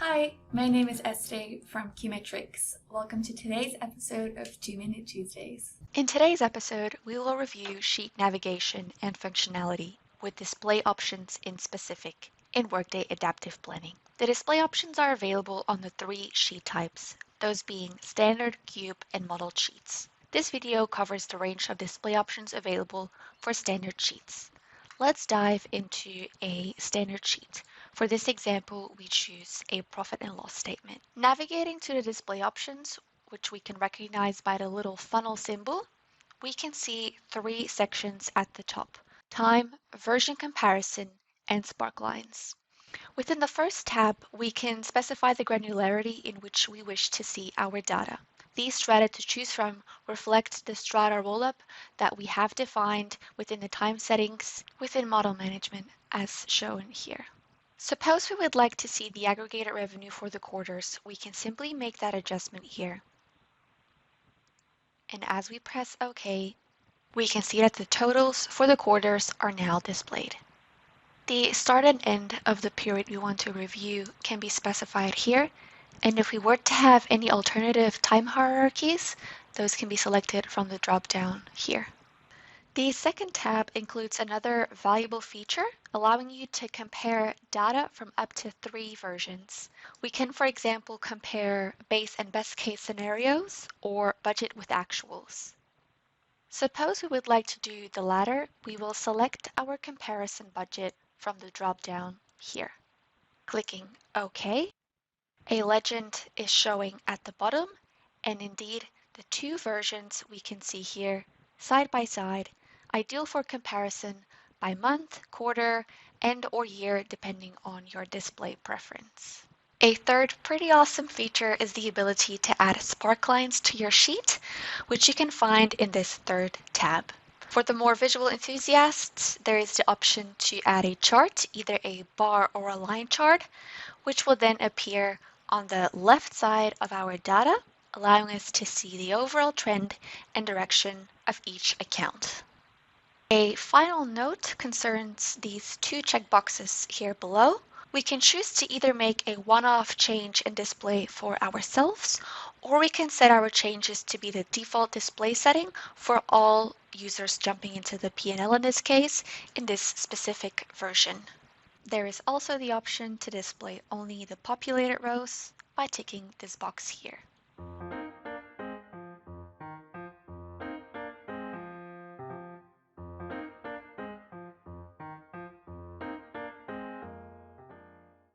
Hi, my name is Estee from Qmetrics. Welcome to today's episode of 2-Minute Tuesdays. In today's episode, we will review sheet navigation and functionality with display options in specific in Workday Adaptive Planning. The display options are available on the three sheet types, those being standard, cube, and modeled sheets. This video covers the range of display options available for standard sheets. Let's dive into a standard sheet. For this example, we choose a profit and loss statement. Navigating to the display options, which we can recognize by the little funnel symbol, we can see three sections at the top: time, version comparison, and sparklines. Within the first tab, we can specify the granularity in which we wish to see our data. These strata to choose from reflect the strata rollup that we have defined within the time settings within model management as shown here. Suppose we would like to see the aggregated revenue for the quarters, we can simply make that adjustment here. And as we press OK, we can see that the totals for the quarters are now displayed. The start and end of the period we want to review can be specified here, and if we were to have any alternative time hierarchies, those can be selected from the drop-down here. The second tab includes another valuable feature, allowing you to compare data from up to 3 versions. We can, for example, compare base and best case scenarios or budget with actuals. Suppose we would like to do the latter, we will select our comparison budget from the drop-down here. Clicking OK, a legend is showing at the bottom, and indeed the two versions we can see here side by side, ideal for comparison by month, quarter, and or year depending on your display preference. A third pretty awesome feature is the ability to add sparklines to your sheet, which you can find in this third tab. For the more visual enthusiasts, there is the option to add a chart, either a bar or a line chart, which will then appear on the left side of our data, allowing us to see the overall trend and direction of each account. A final note concerns these two checkboxes here below. We can choose to either make a one-off change in display for ourselves, or we can set our changes to be the default display setting for all users jumping into the P&L in this case, in this specific version. There is also the option to display only the populated rows by ticking this box here.